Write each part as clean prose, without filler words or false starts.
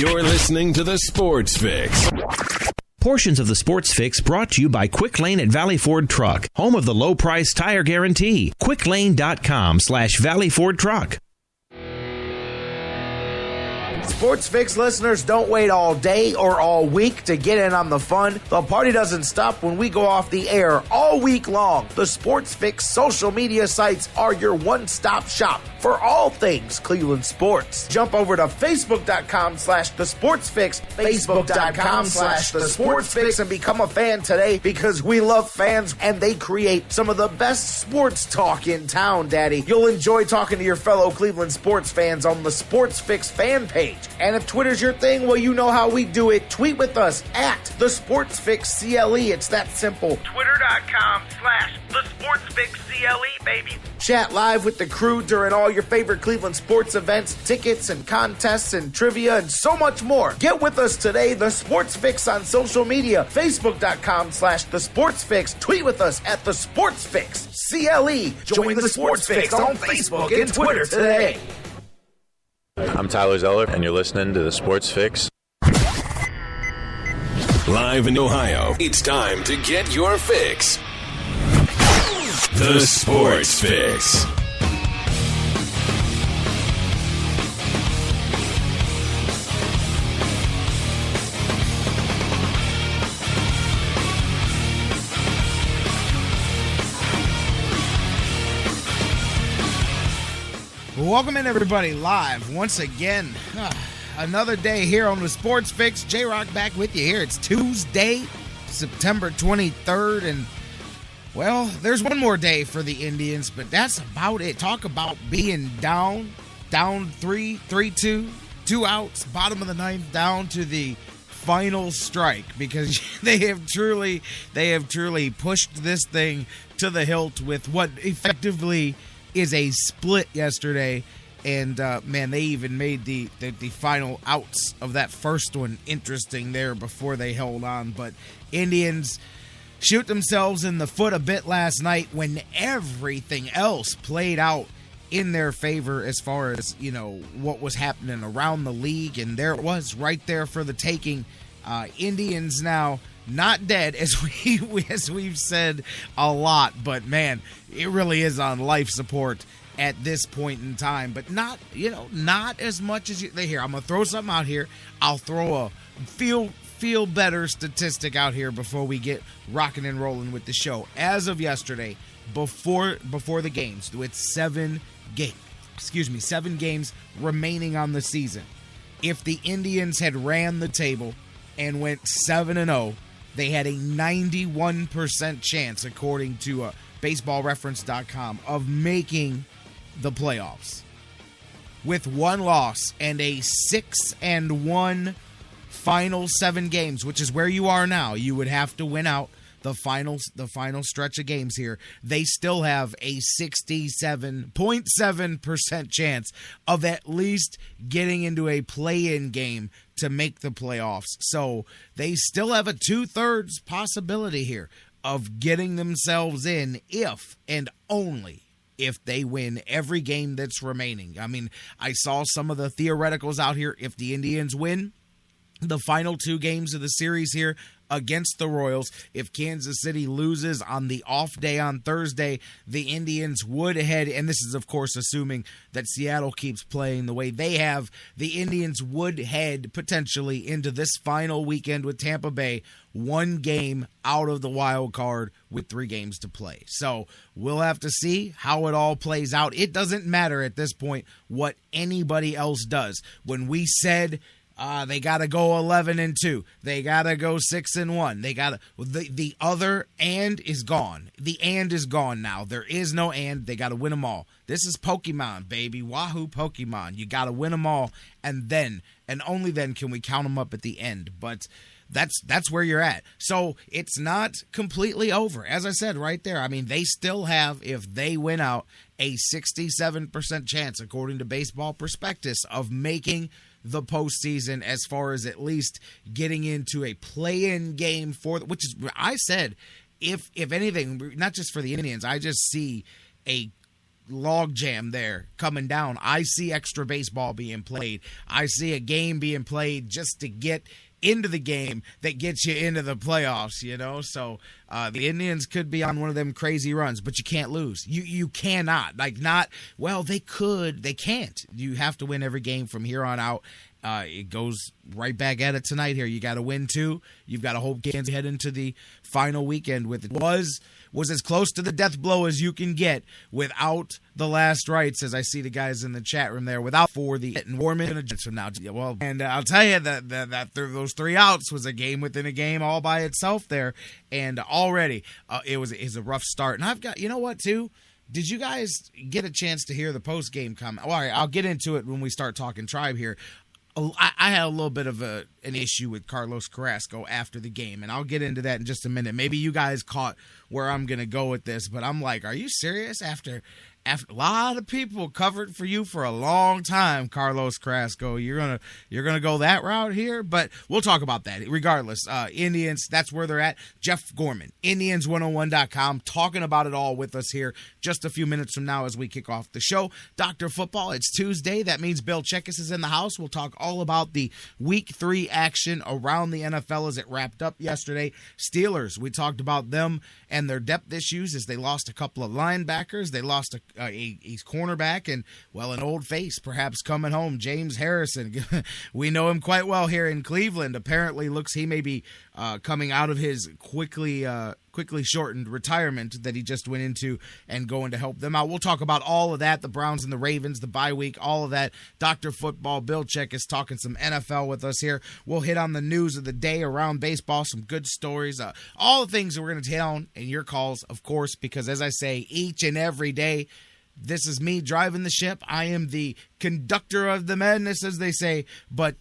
You're listening to the Sports Fix. Portions of the Sports Fix brought to you by Quick Lane at Valley Ford Truck, home of the low price tire guarantee. quicklane.com/Valley Ford Truck. Sports Fix listeners, don't wait all day or all week to get in on the fun. The party doesn't stop when we go off the air all week long. The Sports Fix social media sites are your one-stop shop for all things Cleveland sports. Jump over to Facebook.com/TheSportsFix, Facebook.com/TheSportsFix, and become a fan today because we love fans and they create some of the best sports talk in town, Daddy. You'll enjoy talking to your fellow Cleveland sports fans on the Sports Fix fan page. And if Twitter's your thing, well, you know how we do it. Tweet with us at the SportsFix CLE. It's that simple. Twitter.com/TheSportsFix CLE, baby. Chat live with the crew during all your favorite Cleveland sports events, tickets and contests and trivia and so much more. Get with us today, the Sports Fix on social media, Facebook.com/TheSportsFix. Tweet with us at the SportsFix CLE. Join the Sports Fix on Facebook and Twitter today. I'm Tyler Zeller, and you're listening to the Sports Fix. Live in Ohio, it's time to get your fix. The Sports Fix. Welcome in, everybody, live once again. Another day here on the Sports Fix. J-Rock back with you here. It's Tuesday, September 23rd, and, well, there's one more day for the Indians, but that's about it. Talk about being down 3-2, 2 outs, bottom of the ninth, down to the final strike, because they have truly pushed this thing to the hilt with what effectively is a split yesterday, and man, they even made the final outs of that first one interesting there before they held on. But Indians shoot themselves in the foot a bit last night when everything else played out in their favor as far as, you know, what was happening around the league, and there it was right there for the taking. Indians now not dead, as we've said a lot, but man, it really is on life support at this point in time. But not as much as you. Here, I'm gonna throw something out here. I'll throw a feel better statistic out here before we get rocking and rolling with the show. As of yesterday, before the games, with 7 games remaining on the season, if the Indians had ran the table and went 7-0. They had a 91% chance, according to baseballreference.com, of making the playoffs. With 1 loss and a 6-1 final 7 games, which is where you are now, you would have to win out the final stretch of games here. They still have a 67.7% chance of at least getting into a play-in game to make the playoffs. So they still have a 2/3 possibility here of getting themselves in if and only if they win every game that's remaining. I mean, I saw some of the theoreticals out here. If the Indians win the final 2 games of the series here against the Royals, if Kansas City loses on the off day on Thursday, the Indians would head, and this is of course assuming that Seattle keeps playing the way they have, the Indians would head potentially into this final weekend with Tampa Bay 1 game out of the wild card with 3 games to play. So we'll have to see how it all plays out. It doesn't matter at this point what anybody else does. When we said they got to go 11-2. They got to go 6-1. They got to the other and is gone. The and is gone now. There is no and. They got to win them all. This is Pokemon, baby. Wahoo Pokemon. You got to win them all, and then and only then can we count them up at the end. But that's where you're at. So it's not completely over. As I said right there, I mean, they still have, if they win out, a 67% chance, according to Baseball Prospectus, of making the postseason, as far as at least getting into a play-in game which is, I said, if anything, not just for the Indians, I just see a log jam there coming down. I see extra baseball being played. I see a game being played just to get into the game that gets you into the playoffs, So the Indians could be on one of them crazy runs, but you can't lose. You cannot. They could. They can't. You have to win every game from here on out. It goes right back at it tonight here. You got to win 2. You've got to hope Kansas head into the final weekend with it. Was as close to the death blow as you can get without the last rites, as I see the guys in the chat room there, without for the Gorman from now. Well, and I'll tell you that those 3 outs was a game within a game all by itself there, and already it was a rough start. And I've got, you know what, too? Did you guys get a chance to hear the post-game comment? All right, I'll get into it when we start talking Tribe here. I had a little bit of an issue with Carlos Carrasco after the game, and I'll get into that in just a minute. Maybe you guys caught where I'm going to go with this, but I'm like, are you serious? After a lot of people covered for you for a long time, Carlos Carrasco, you're gonna go that route here, but we'll talk about that. Regardless, Indians, that's where they're at. Jeff Gorman, Indians101.com, talking about it all with us here just a few minutes from now as we kick off the show. Dr. Football, it's Tuesday. That means Bill Chackes is in the house. We'll talk all about the Week 3 action around the NFL as it wrapped up yesterday. Steelers, we talked about them and their depth issues as they lost a couple of linebackers. They lost a cornerback and, well, an old face perhaps coming home, James Harrison. We know him quite well here in Cleveland. Apparently looks he may be coming out of his quickly shortened retirement that he just went into and going to help them out. We'll talk about all of that, the Browns and the Ravens, the bye week, all of that. Dr. Football Bill Chackes is talking some NFL with us here. We'll hit on the news of the day around baseball, some good stories, all the things that we're going to hit on, and your calls, of course, because as I say, each and every day, this is me driving the ship. I am the conductor of the madness, as they say, but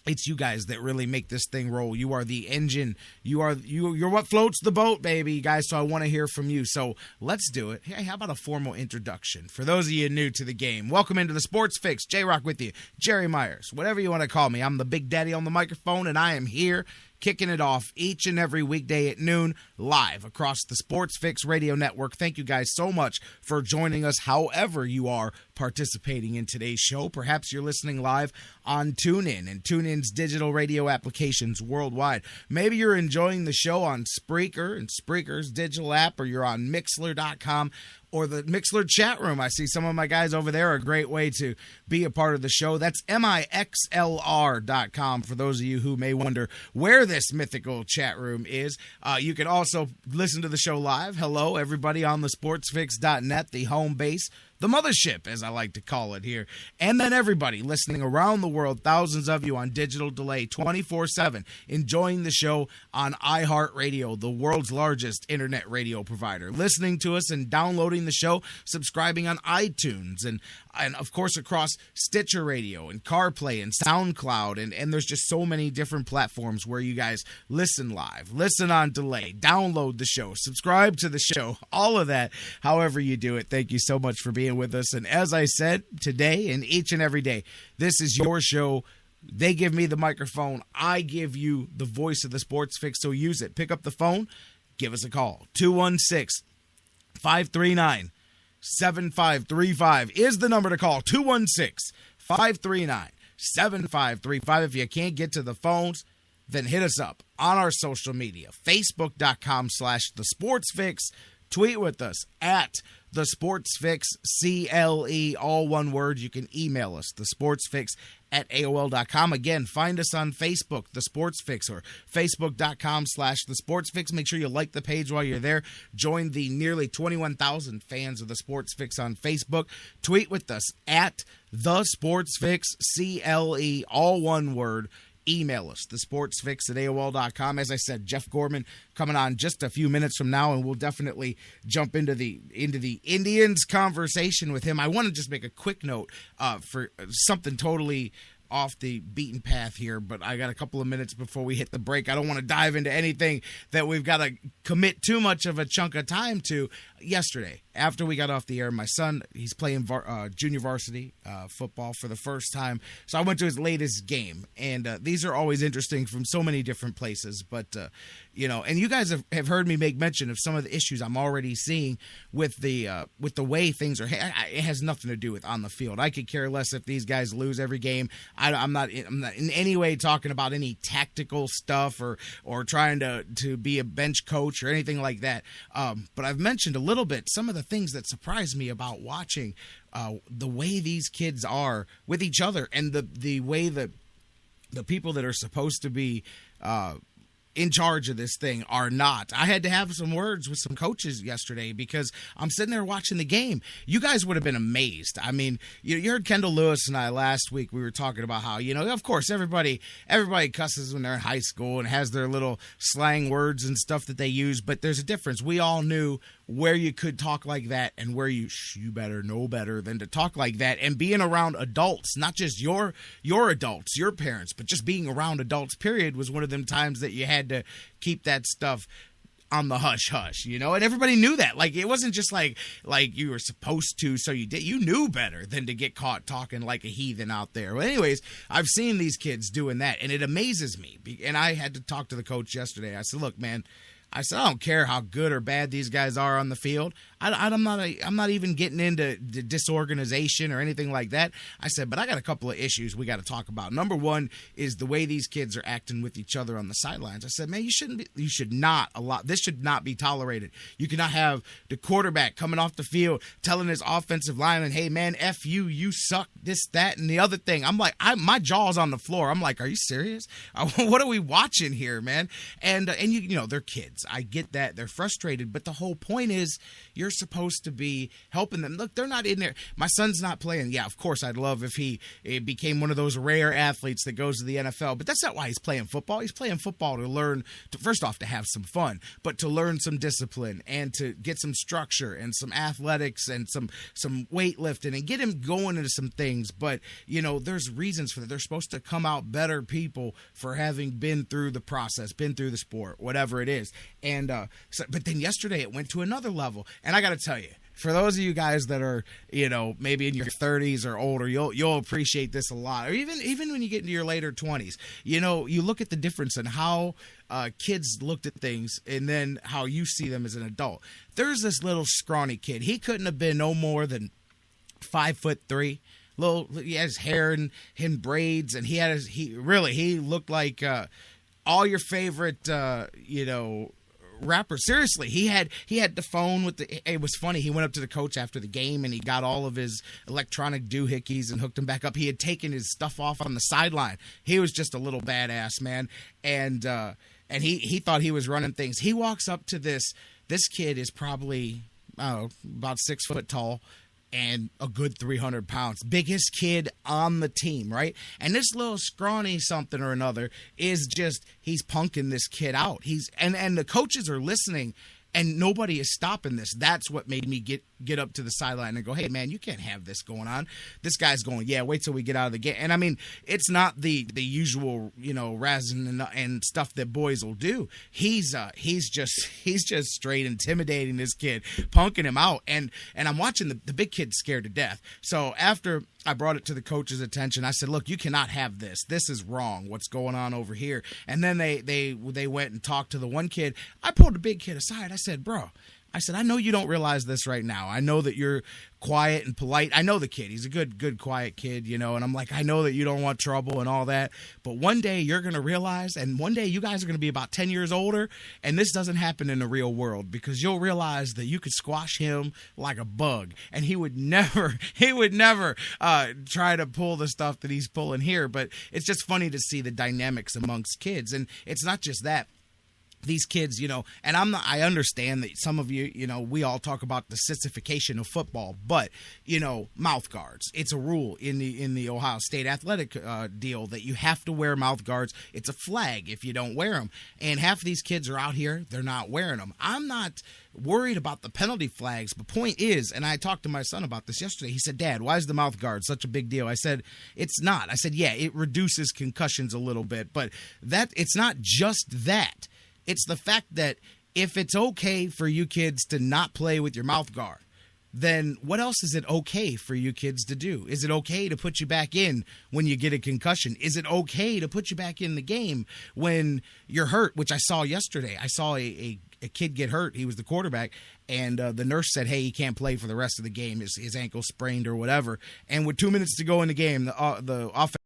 it's you guys that really make this thing roll. You are the engine. You're what floats the boat, baby, guys. So I want to hear from you. So let's do it. Hey, how about a formal introduction for those of you new to the game? Welcome into the Sports Fix. J-Rock with you. Jerry Myers, whatever you want to call me. I'm the big daddy on the microphone, and I am here kicking it off each and every weekday at noon live across the Sports Fix Radio Network. Thank you guys so much for joining us, however you are participating in today's show. Perhaps you're listening live on TuneIn and TuneIn's digital radio applications worldwide. Maybe you're enjoying the show on Spreaker and Spreaker's digital app, or you're on Mixler.com or the Mixler chat room. I see some of my guys over there. A great way to be a part of the show. That's MIXLR.com for those of you who may wonder where this mythical chat room is. You can also listen to the show live. Hello, everybody on the SportsFix.net, the home base, the mothership, as I like to call it here. And then everybody listening around the world, thousands of you on digital delay 24/7, enjoying the show on iHeartRadio, the world's largest internet radio provider. Listening to us and downloading the show, subscribing on iTunes, and of course across Stitcher Radio and CarPlay and SoundCloud. And there's just so many different platforms where you guys listen live, listen on delay, download the show, subscribe to the show, all of that. However you do it, thank you so much for being with us. And as I said, today and each and every day, this is your show. They give me the microphone. I give you the voice of the Sports Fix, so use it. Pick up the phone. Give us a call. 216-539-7535 is the number to call. 216-539-7535. If you can't get to the phones, then hit us up on our social media. Facebook.com/thesportsfix. Tweet with us at The Sports Fix, CLE, all one word. You can email us, thesportsfix@AOL.com. Again, find us on Facebook, The Sports Fix, or Facebook.com/The Sports Fix. Make sure you like the page while you're there. Join the nearly 21,000 fans of The Sports Fix on Facebook. Tweet with us at The Sports Fix, CLE, all one word. Email us, thesportsfix@AOL.com. As I said, Jeff Gorman coming on just a few minutes from now, and we'll definitely jump into the Indians conversation with him. I want to just make a quick note for something totally off the beaten path here, but I got a couple of minutes before we hit the break. I don't want to dive into anything that we've got to commit too much of a chunk of time to. Yesterday, after we got off the air, my son, he's playing junior varsity football for the first time. So I went to his latest game. And these are always interesting from so many different places. But, and you guys have heard me make mention of some of the issues I'm already seeing with the way things are. It has nothing to do with on the field. I could care less if these guys lose every game. I'm not in any way talking about any tactical stuff or trying to be a bench coach or anything like that. But I've mentioned a little bit some of the things that surprise me about watching the way these kids are with each other and the way that the people that are supposed to be in charge of this thing are not. I had to have some words with some coaches yesterday because I'm sitting there watching the game. You guys would have been amazed. I mean, you heard Kendall Lewis and I last week. We were talking about how, of course, everybody cusses when they're in high school and has their little slang words and stuff that they use, but there's a difference. We all knew where you could talk like that and where you better know better than to talk like that. And being around adults, not just your adults, your parents, but just being around adults, period, was one of them times that you had to keep that stuff on the hush hush, and everybody knew that. Like, it wasn't just like you were supposed to, so you knew better than to get caught talking like a heathen out there. Well, anyways, I've seen these kids doing that, and it amazes me. And I had to talk to the coach yesterday. I said, look, man, I don't care how good or bad these guys are on the field. I'm not even getting into disorganization or anything like that. I said, but I got a couple of issues we got to talk about. Number one is the way these kids are acting with each other on the sidelines. I said, man, you should not allow, this should not be tolerated. You cannot have the quarterback coming off the field telling his offensive lineman, hey man, F you, you suck, this, that, and the other thing. I'm like, my jaw's on the floor. I'm like, are you serious? What are we watching here, man? And they're kids. I get that. They're frustrated, but the whole point is you're supposed to be helping them. Look, they're not in there. My son's not playing. Yeah, of course, I'd love if he became one of those rare athletes that goes to the NFL, but that's not why he's playing football. He's playing football to learn, first off, to have some fun, but to learn some discipline and to get some structure and some athletics and some weightlifting and get him going into some things. But, there's reasons for that. They're supposed to come out better people for having been through the process, been through the sport, whatever it is. And but then yesterday it went to another level. And I got to tell you, for those of you guys that are, maybe in your 30s or older, you'll appreciate this a lot. Or even when you get into your later 20s, you look at the difference in how kids looked at things and then how you see them as an adult. There's this little scrawny kid. He couldn't have been no more than 5'3". He had his hair in braids, and he looked like all your favorite, rapper. Seriously, he had the phone with it was funny. He went up to the coach after the game and he got all of his electronic doohickeys and hooked them back up. He had taken his stuff off on the sideline. He was just a little badass, man. And he thought he was running things. He walks up to this kid is probably about 6 foot tall and a good 300 pounds. Biggest kid on the team, right? And this little scrawny something or another is just, he's punking this kid out. And the coaches are listening, and nobody is stopping this. That's what made me get up to the sideline and go, hey, man, you can't have this going on. This guy's going, yeah, wait till we get out of the game. And, I mean, it's not the usual, razzing and stuff that boys will do. He's just straight intimidating this kid, punking him out. And I'm watching the big kid scared to death. So after I brought it to the coach's attention, I said, look, you cannot have this. This is wrong. What's going on over here? And then they went and talked to the one kid. I pulled the big kid aside. I said, bro, I know you don't realize this right now. I know that you're quiet and polite. I know the kid. He's a good, quiet kid, and I'm like, I know that you don't want trouble and all that. But one day you're going to realize, and one day you guys are going to be about 10 years older, and this doesn't happen in the real world, because you'll realize that you could squash him like a bug, and he would never try to pull the stuff that he's pulling here. But it's just funny to see the dynamics amongst kids. And it's not just that. These kids, and I understand that some of you, we all talk about the sissification of football, but, mouth guards. It's a rule in the Ohio State athletic deal that you have to wear mouth guards. It's a flag if you don't wear them. And half of these kids are out here, they're not wearing them. I'm not worried about the penalty flags. The point is, and I talked to my son about this yesterday, he said, Dad, why is the mouth guard such a big deal? I said, it's not. I said, yeah, it reduces concussions a little bit, but it's not just that. It's the fact that if it's okay for you kids to not play with your mouth guard, then what else is it okay for you kids to do? Is it okay to put you back in when you get a concussion? Is it okay to put you back in the game when you're hurt, which I saw yesterday? I saw a kid get hurt. He was the quarterback, and the nurse said, hey, he can't play for the rest of the game. His ankle sprained or whatever. And with 2 minutes to go in the game, the offense